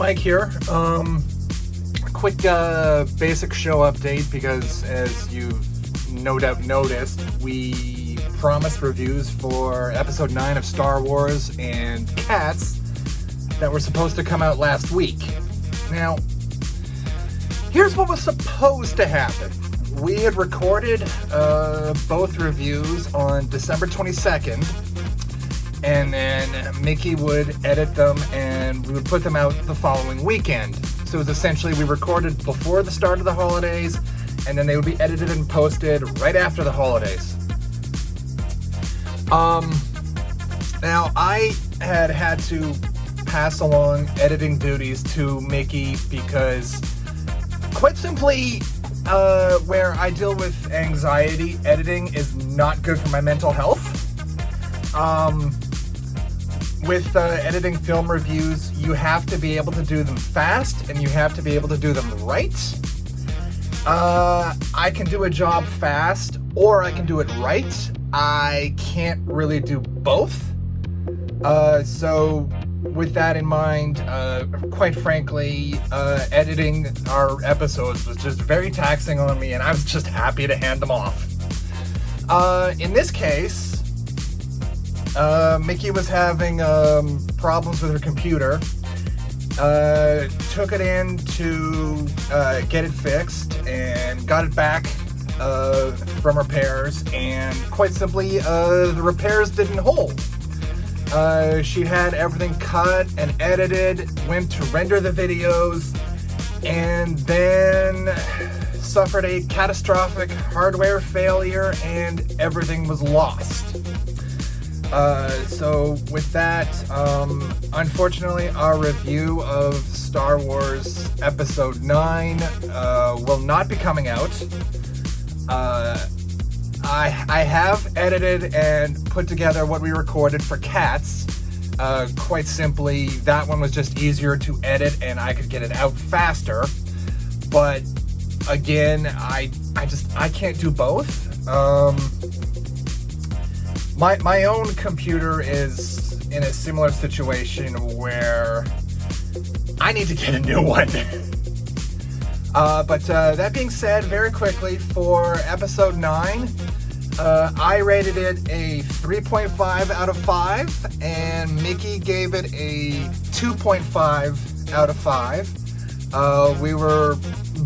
Mike here. Quick basic show update because, as you've no doubt noticed, we promised reviews for episode 9 of Star Wars and Cats that were supposed to come out last week. Now, here's what was supposed to happen. We had recorded both reviews on December 22nd, and then Mikki would edit them and we would put them out the following weekend. So it was essentially we recorded before the start of the holidays, and then they would be edited and posted right after the holidays. Now I had to pass along editing duties to Mikki because, quite simply, where I deal with anxiety, editing is not good for my mental health. With editing film reviews, you have to be able to do them fast, and you have to be able to do them right. I can do a job fast, or I can do it right. I can't really do both. So with that in mind, quite frankly, editing our episodes was just very taxing on me, and I was just happy to hand them off. In this case, Mikki was having problems with her computer. Took it in to get it fixed and got it back from repairs, and quite simply, the repairs didn't hold. She had everything cut and edited, went to render the videos, and then suffered a catastrophic hardware failure, and everything was lost. So with that, unfortunately, our review of Star Wars Episode 9 will not be coming out. I have edited and put together what we recorded for Cats. Quite simply, that one was just easier to edit and I could get it out faster. But again, I can't do both. My own computer is in a similar situation where I need to get a new one. But that being said, very quickly, for episode 9, I rated it a 3.5 out of 5, and Mikki gave it a 2.5 out of 5. We were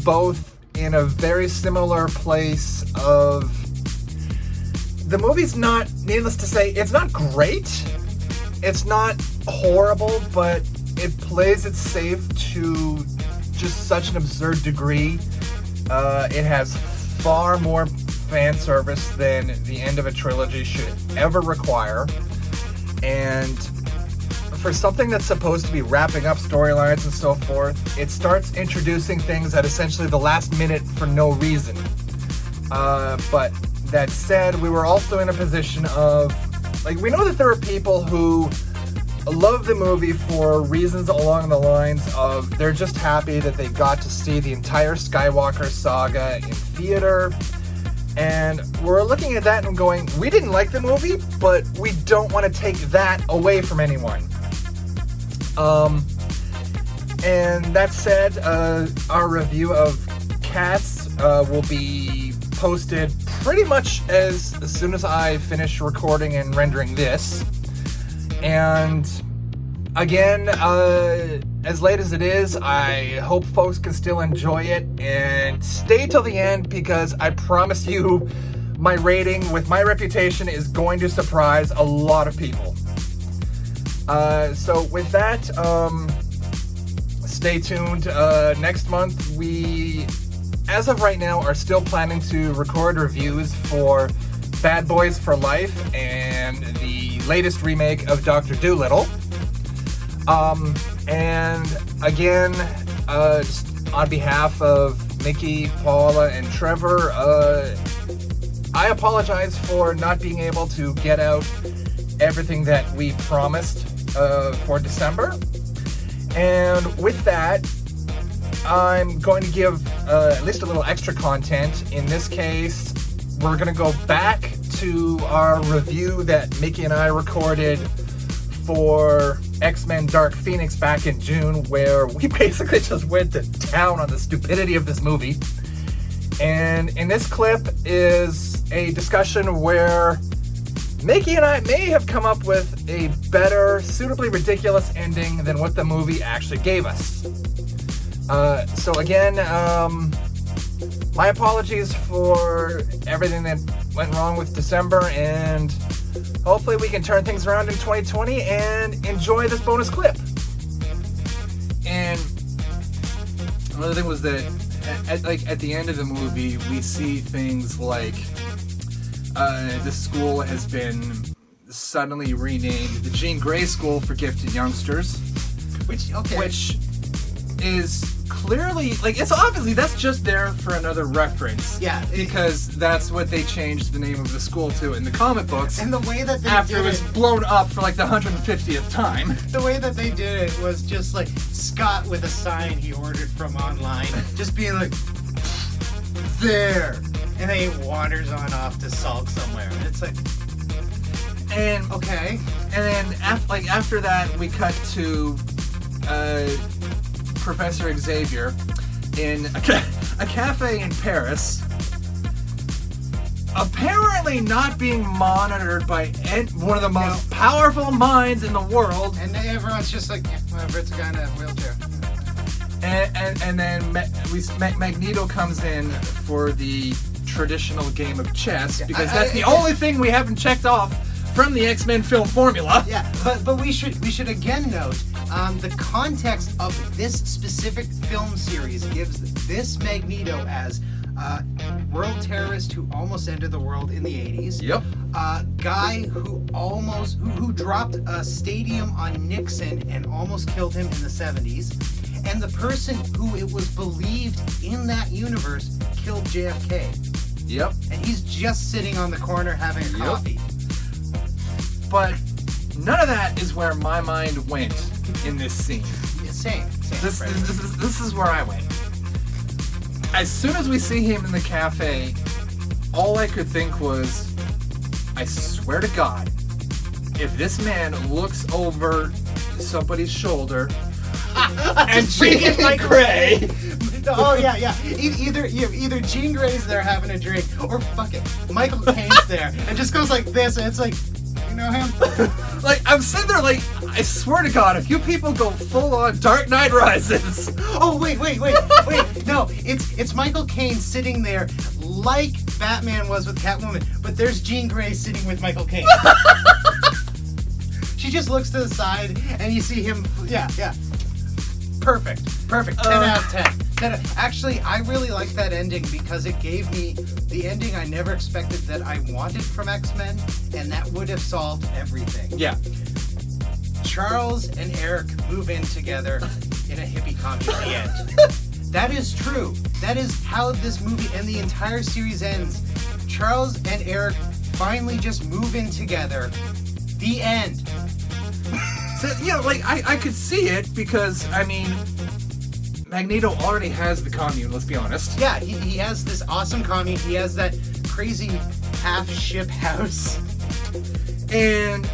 both in a very similar place of... The movie's not, needless to say, it's not great. It's not horrible, but it plays it safe to just such an absurd degree. It has far more fan service than the end of a trilogy should ever require. And for something that's supposed to be wrapping up storylines and so forth, it starts introducing things at essentially the last minute for no reason. But that said, we were also in a position of, we know that there are people who love the movie for reasons along the lines of they're just happy that they got to see the entire SkyWalker saga in theater, and we're looking at that and going, we didn't like the movie, but we don't want to take that away from anyone. And that said, our review of Cats will be posted pretty much as soon as I finish recording and rendering this. And again, as late as it is, I hope folks can still enjoy it, and stay till the end because I promise you my rating with my reputation is going to surprise a lot of people. So with that, stay tuned. Next month we, as of right now, are still planning to record reviews for Bad Boys for Life and the latest remake of Dr. Dolittle. And again, just on behalf of Mikki, Paula, and Trevor, I apologize for not being able to get out everything that we promised for December. And with that, I'm going to give at least a little extra content. In this case, we're going to go back to our review that Mikki and I recorded for X-Men Dark Phoenix back in June, where we basically just went to town on the stupidity of this movie. And in this clip is a discussion where Mikki and I may have come up with a better, suitably ridiculous ending than what the movie actually gave us. So again, my apologies for everything that went wrong with December, and hopefully we can turn things around in 2020 and enjoy this bonus clip. And another thing was that at the end of the movie, we see things like the school has been suddenly renamed the Jean Grey School for Gifted Youngsters, which is clearly, like, it's obviously that's just there for another reference. Yeah. Because that's what they changed the name of the school to in the comic books. And the way that they after did it was blown up for like the 150th time. The way that they did it was just like Scott with a sign he ordered from online, just being like, there. And then he wanders on off to sulk somewhere. And it's like, and okay. And then after that, we cut to Professor Xavier in a cafe in Paris, apparently not being monitored by one of the most powerful minds in the world. And everyone's just like, whatever, it's a guy in a wheelchair. And then Magneto comes in for the traditional game of chess, because that's the only thing we haven't checked off from the X-Men film formula. Yeah, but we should again note the context of this specific film series gives this Magneto as world terrorist who almost ended the world in the 80s. Yep. Guy who dropped a stadium on Nixon and almost killed him in the 70s. And the person who it was believed in that universe killed JFK. Yep. And he's just sitting on the corner having a coffee. But none of that is where my mind went in this scene. Yeah, same. This is where I went. As soon as we see him in the cafe, all I could think was, I swear to God, if this man looks over somebody's shoulder and Jean Grey. Oh yeah. Either Jean Grey's there having a drink, or fuck it, Michael Caine's there and just goes like this, and it's like, you know him? Like, I'm sitting there like, I swear to God, if you people go full on Dark Knight Rises. Oh wait. No, it's Michael Caine sitting there like Batman was with Catwoman, but there's Jean Grey sitting with Michael Caine. She just looks to the side and you see him. Yeah. Perfect. 10 out of 10. Actually, I really like that ending because it gave me the ending I never expected that I wanted from X-Men, and that would have solved everything. Yeah. Charles and Eric move in together in a hippie commune at the end. That is true. That is how this movie and the entire series ends. Charles and Eric finally just move in together. The end. So, like, I could see it because, I mean, Magneto already has the commune, let's be honest. Yeah, he has this awesome commune. He has that crazy half-ship house. And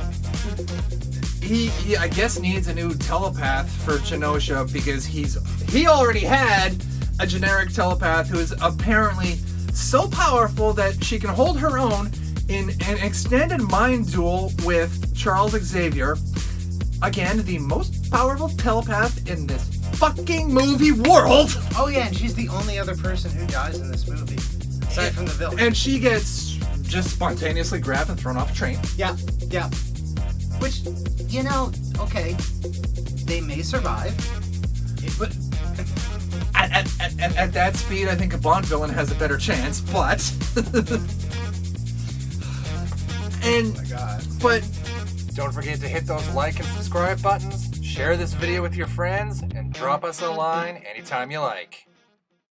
he I guess, needs a new telepath for Genosha because he already had a generic telepath who is apparently so powerful that she can hold her own in an extended mind duel with Charles Xavier. Again, the most powerful telepath in this fucking movie world. Oh yeah, and she's the only other person who dies in this movie, aside from the villain. And she gets just spontaneously grabbed and thrown off a train. Yeah. Which, okay, they may survive. But at that speed, I think a Bond villain has a better chance, but... Oh my God. But... Don't forget to hit those like and subscribe buttons, share this video with your friends, and drop us a line anytime you like.